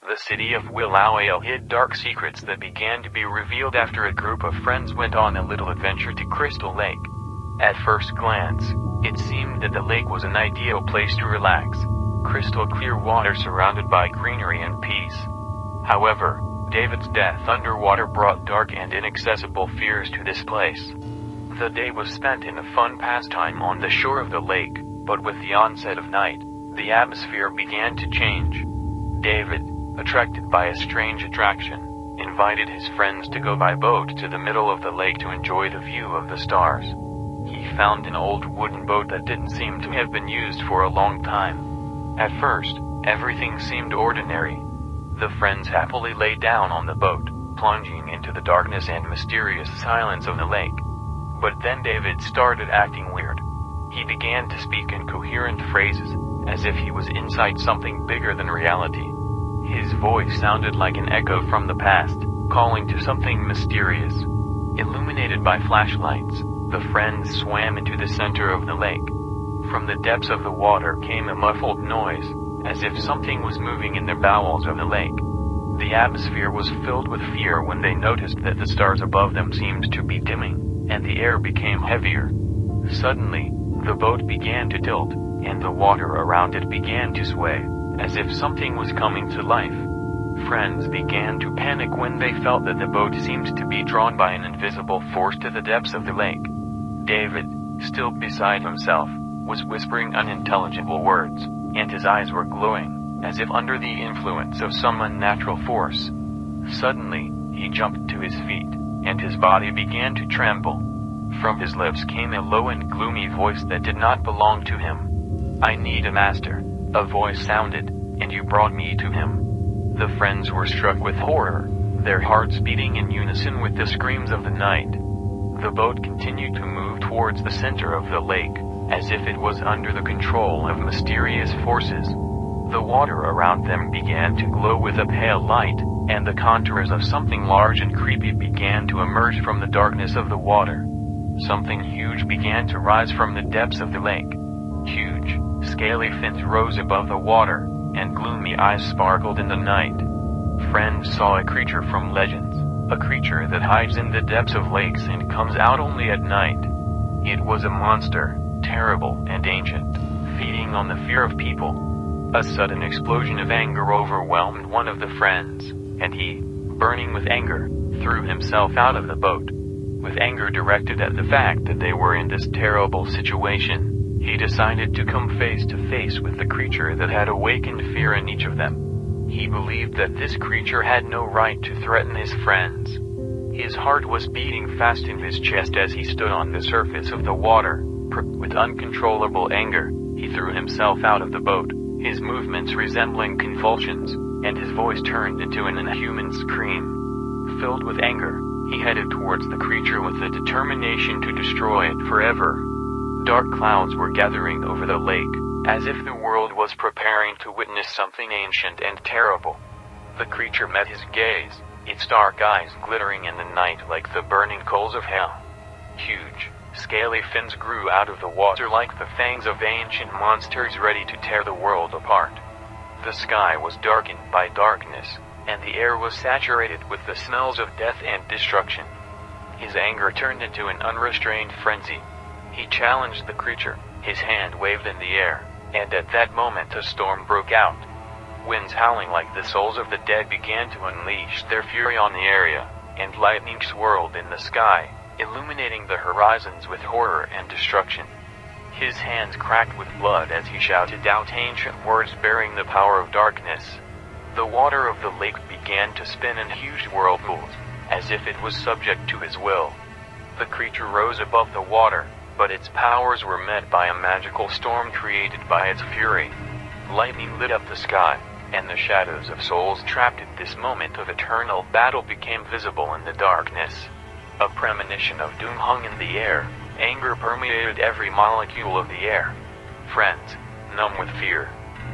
the city of Willowale hid dark secrets that began to be revealed after a group of friends went on a little adventure to Crystal Lake. At first glance, it seemed that the lake was an ideal place to relax. Crystal clear water surrounded by greenery and peace. However, David's death underwater brought dark and inaccessible fears to this place. The day was spent in a fun pastime on the shore of the lake, but with the onset of night, the atmosphere began to change. David, attracted by a strange attraction, invited his friends to go by boat to the middle of the lake to enjoy the view of the stars. He found an old wooden boat that didn't seem to have been used for a long time. At first, everything seemed ordinary. The friends happily lay down on the boat, plunging into the darkness and mysterious silence of the lake. But then David started acting weird. He began to speak incoherent phrases, as if he was inside something bigger than reality. His voice sounded like an echo from the past, calling to something mysterious. Illuminated by flashlights, the friends swam into the center of the lake. From the depths of the water came a muffled noise, as if something was moving in the bowels of the lake. The atmosphere was filled with fear when they noticed that the stars above them seemed to be dimming, and the air became heavier. Suddenly, the boat began to tilt, and the water around it began to sway, as if something was coming to life. Friends began to panic when they felt that the boat seemed to be drawn by an invisible force to the depths of the lake. David, still beside himself, was whispering unintelligible words, and his eyes were glowing, as if under the influence of some unnatural force. Suddenly, he jumped to his feet, and his body began to tremble. From his lips came a low and gloomy voice that did not belong to him. "I need a master," a voice sounded, "and you brought me to him." The friends were struck with horror, their hearts beating in unison with the screams of the night. The boat continued to move towards the center of the lake, as if it was under the control of mysterious forces. The water around them began to glow with a pale light, and the contours of something large and creepy began to emerge from the darkness of the water. Something huge began to rise from the depths of the lake. Huge, scaly fins rose above the water, and gloomy eyes sparkled in the night. Friends saw a creature from legends, a creature that hides in the depths of lakes and comes out only at night. It was a monster, terrible and ancient, feeding on the fear of people. A sudden explosion of anger overwhelmed one of the friends, and he, burning with anger, threw himself out of the boat. With anger directed at the fact that they were in this terrible situation, he decided to come face to face with the creature that had awakened fear in each of them. He believed that this creature had no right to threaten his friends. His heart was beating fast in his chest as he stood on the surface of the water. With uncontrollable anger, he threw himself out of the boat, his movements resembling convulsions, and his voice turned into an inhuman scream. Filled with anger, he headed towards the creature with the determination to destroy it forever. Dark clouds were gathering over the lake, as if the world was preparing to witness something ancient and terrible. The creature met his gaze, its dark eyes glittering in the night like the burning coals of hell. Huge, scaly fins grew out of the water like the fangs of ancient monsters ready to tear the world apart. The sky was darkened by darkness, and the air was saturated with the smells of death and destruction. His anger turned into an unrestrained frenzy. He challenged the creature, his hand waved in the air, and at that moment a storm broke out. Winds howling like the souls of the dead began to unleash their fury on the area, and lightning swirled in the sky, illuminating the horizons with horror and destruction. His hands cracked with blood as he shouted out ancient words bearing the power of darkness. The water of the lake began to spin in huge whirlpools, as if it was subject to his will. The creature rose above the water, but its powers were met by a magical storm created by its fury. Lightning lit up the sky, and the shadows of souls trapped at this moment of eternal battle became visible in the darkness. A premonition of doom hung in the air. Anger permeated every molecule of the air. Friends, numb with fear,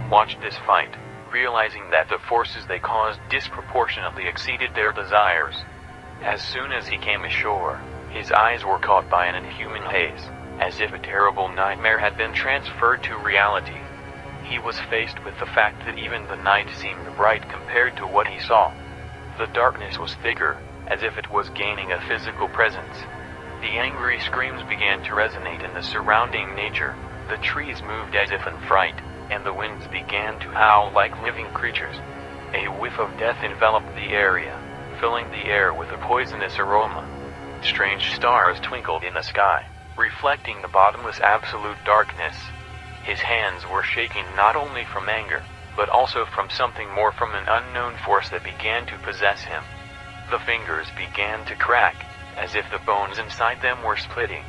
watched this fight, realizing that the forces they caused disproportionately exceeded their desires. As soon as he came ashore, his eyes were caught by an inhuman haze, as if a terrible nightmare had been transferred to reality. He was faced with the fact that even the night seemed bright compared to what he saw. The darkness was thicker, as if it was gaining a physical presence. The angry screams began to resonate in the surrounding nature. The trees moved as if in fright, and the winds began to howl like living creatures. A whiff of death enveloped the area, filling the air with a poisonous aroma. Strange stars twinkled in the sky, reflecting the bottomless absolute darkness. His hands were shaking not only from anger, but also from something more, from an unknown force that began to possess him. The fingers began to crack, as if the bones inside them were splitting.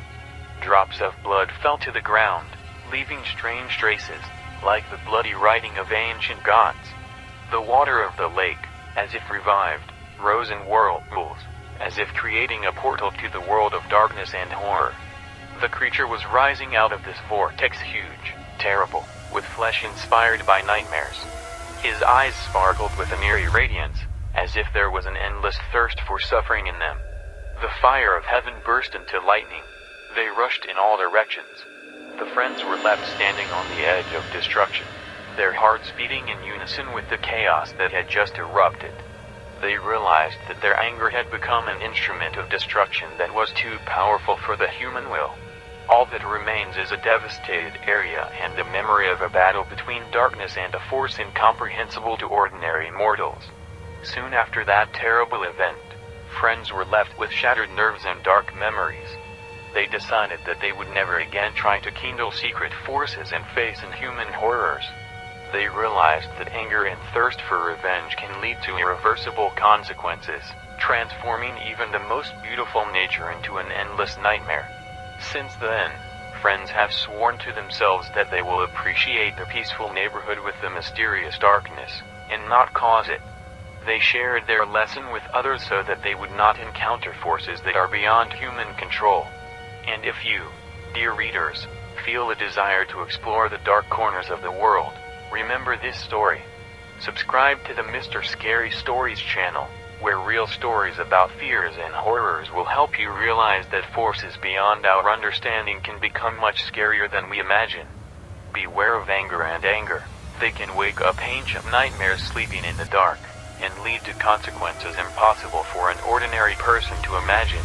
Drops of blood fell to the ground, leaving strange traces, like the bloody writing of ancient gods. The water of the lake, as if revived, rose in whirlpools, as if creating a portal to the world of darkness and horror. The creature was rising out of this vortex, huge, terrible, with flesh inspired by nightmares. His eyes sparkled with an eerie radiance, as if there was an endless thirst for suffering in them. The fire of heaven burst into lightning. They rushed in all directions. The friends were left standing on the edge of destruction, their hearts beating in unison with the chaos that had just erupted. They realized that their anger had become an instrument of destruction that was too powerful for the human will. All that remains is a devastated area and the memory of a battle between darkness and a force incomprehensible to ordinary mortals. Soon after that terrible event, friends were left with shattered nerves and dark memories. They decided that they would never again try to kindle secret forces and face inhuman horrors. They realized that anger and thirst for revenge can lead to irreversible consequences, transforming even the most beautiful nature into an endless nightmare. Since then, friends have sworn to themselves that they will appreciate the peaceful neighborhood with the mysterious darkness, and not cause it. They shared their lesson with others so that they would not encounter forces that are beyond human control. And if you, dear readers, feel a desire to explore the dark corners of the world, remember this story. Subscribe to the Mr. Scary Stories channel, where real stories about fears and horrors will help you realize that forces beyond our understanding can become much scarier than we imagine. Beware of anger and anger. They can wake up ancient nightmares sleeping in the dark, and lead to consequences impossible for an ordinary person to imagine.